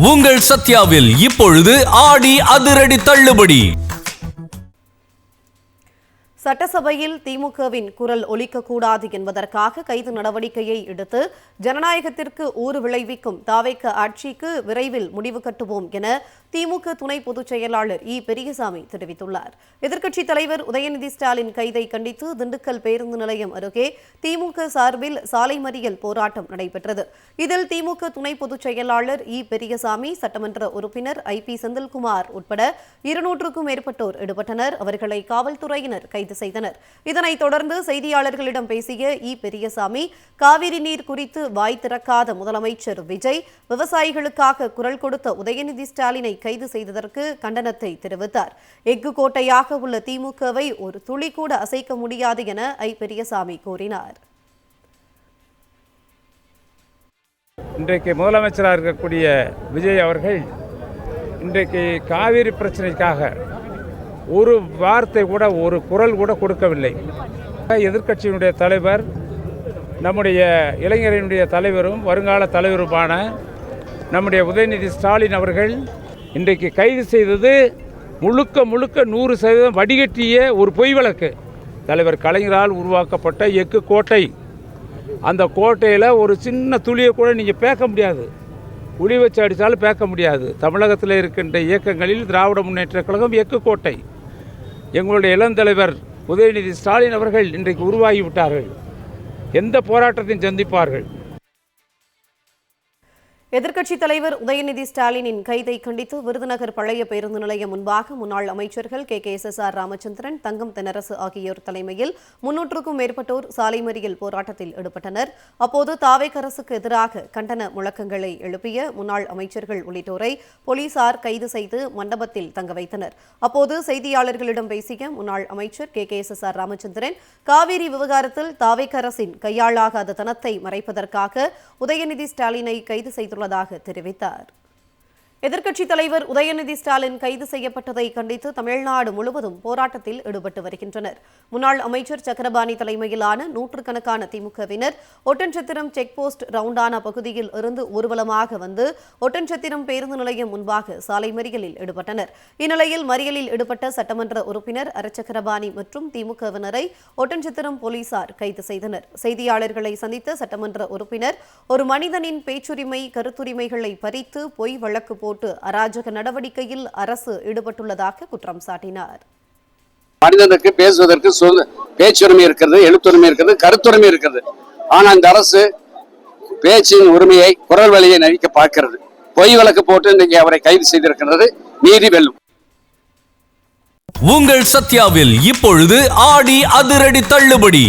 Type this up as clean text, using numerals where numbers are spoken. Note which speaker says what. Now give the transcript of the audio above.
Speaker 1: உங்கள் சத்யாவில் இப்பொழுது ஆடி அதிரடி தள்ளுபடி.
Speaker 2: சட்டசபையில் திமுகவின் குரல் ஒலிக்கக்கூடாது என்பதற்காக கைது நடவடிக்கையை எடுத்து ஜனநாயகத்திற்கு ஊறு விளைவிக்கும் தாவேக ஆட்சிக்கு விரைவில் முடிவு கட்டுவோம் என திமுக துணை பொதுச் செயலாளர் இ பெரியசாமி தெரிவித்துள்ளார். எதிர்க்கட்சித் தலைவர் உதயநிதி ஸ்டாலின் கைதை கண்டித்து திண்டுக்கல் பேருந்து நிலையம் அருகே திமுக சார்பில் சாலை மறியல் போராட்டம் நடைபெற்றது. இதில் திமுக துணை பொதுச் செயலாளர் இ பெரியசாமி, சட்டமன்ற உறுப்பினர் ஐ.பி. செந்தில்குமார் உட்பட 200க்கும் மேற்பட்டோர் ஈடுபட்டனர். அவர்களை காவல்துறையினர் கைது செய்தனர். இதனைத் தொடர்ந்து செய்தியாளர்களிடம் பேசிய இ பெரியசாமி, காவிரி நீர் குறித்து வாய் திறக்காத முதலமைச்சர் விஜய், விவசாயிகளுக்காக குரல் கொடுத்த உதயநிதி ஸ்டாலினை கைது செய்ததற்கு கண்டனத்தை தெரிவித்தார். எஃகு கோட்டையாக உள்ள திமுகவை ஒரு துளி கூட அசைக்க முடியாது என ஐ பெரியசாமி கூறினார்.
Speaker 3: இன்றைக்கு முதலமைச்சராக இருக்கக்கூடிய விஜய் அவர்கள் இன்றைக்கு காவிரி பிரச்சனைக்காக ஒரு வார்த்தை கூட, ஒரு குரல் கூட கொடுக்கவில்லை. எதிர்க்கட்சியினுடைய தலைவர், நம்முடைய இளைஞரினுடைய தலைவரும் வருங்கால தலைவருமான நம்முடைய உதயநிதி ஸ்டாலின் அவர்கள் இன்றைக்கு கைது செய்தது முழுக்க 100% வடிகட்டிய ஒரு பொய் வழக்கு. தலைவர் கலைஞரால் உருவாக்கப்பட்ட எஃகு கோட்டை, அந்த கோட்டையில் ஒரு சின்ன துளியை கூட நீங்கள் பேக்க முடியாது, உளி வச்சு அடித்தாலும் பேக்க முடியாது. தமிழகத்தில் இருக்கின்ற இயக்கங்களில் திராவிட முன்னேற்ற கழகம் எஃகு கோட்டை. எங்களுடைய இளந்தலைவர் உதயநிதி ஸ்டாலின் அவர்கள் இன்றைக்கு உருவாகிவிட்டார்கள். எந்த போராட்டத்தையும் சந்திப்பார்கள்.
Speaker 2: எதிர்க்கட்சித் தலைவர் உதயநிதி ஸ்டாலினின் கைதை கண்டித்து விருதுநகர் பழைய பேருந்து நிலையம் முன்பாக முன்னாள் அமைச்சர்கள் கே.எஸ்.ஆர். ராமச்சந்திரன், தங்கம் தென்னரசு ஆகியோர் தலைமையில் 300க்கும் மேற்பட்டோர் சாலை மறியல் போராட்டத்தில் ஈடுபட்டனர். அப்போது தாவேக அரசுக்கு எதிராக கண்டன முழக்கங்களை எழுப்பிய முன்னாள் அமைச்சர்கள் உள்ளிட்டோரை போலீசார் கைது செய்து மண்டபத்தில் தங்க வைத்தனர். அப்போது செய்தியாளர்களிடம் பேசிய முன்னாள் அமைச்சர் கே.எஸ்.ஆர். ராமச்சந்திரன், காவிரி விவகாரத்தில் தாவேக அரசின் கையாளாகாத தனத்தை மறைப்பதற்காக உதயநிதி ஸ்டாலினை கைது செய்துள்ளதாக தெரிவித்தார். எதிர்க்கட்சித் தலைவர் உதயநிதி ஸ்டாலின் கைது செய்யப்பட்டதை கண்டித்து தமிழ்நாடு முழுவதும் போராட்டத்தில் ஈடுபட்டு வருகின்றனர். முன்னாள் அமைச்சர் சக்கரபாணி தலைமையிலான நூற்றுக்கணக்கான திமுகவினர் ஒட்டன்சத்திரம் செக் போஸ்ட் ரவுண்டானா பகுதியில் இருந்து ஊர்வலமாக வந்து ஒட்டன்சத்திரம் பேருந்து நிலையம் முன்பாக சாலை மறியலில் ஈடுபட்டனர். இந்நிலையில் மறியலில் ஈடுபட்ட சட்டமன்ற உறுப்பினர் சக்கரபாணி மற்றும் திமுகவினரை ஒட்டன்சத்திரம் போலீசார் கைது செய்தனர். செய்தியாளர்களை சந்தித்த சட்டமன்ற உறுப்பினர், ஒரு மனிதனின் பேச்சுரிமை, கருத்துரிமைகளை பறித்து பொய் வழக்கு போட்டு அராஜக நடவடிக்கையில் அரசு ஈடுபட்டுள்ளதாக குற்றம் சாட்டினார்.
Speaker 4: மனிதனுக்கு பேசுவதற்கு பேச்சுரிமை இருக்கிறது, எழுத்துரிமை இருக்கிறது, கருத்துரிமை இருக்கிறது. ஆனா இந்த அரசு பேச்சின் உரிமையை, குரல் வழியை நடிக்க பார்க்கிறது. பொய் வழக்கு போட்டு இன்னைக்கு அவரை கைது செய்திருக்கிறது. நீதி வெல்லும்.
Speaker 1: உங்கள் சத்யாவில் இப்பொழுது ஆடி அதிரடி தள்ளுபடி.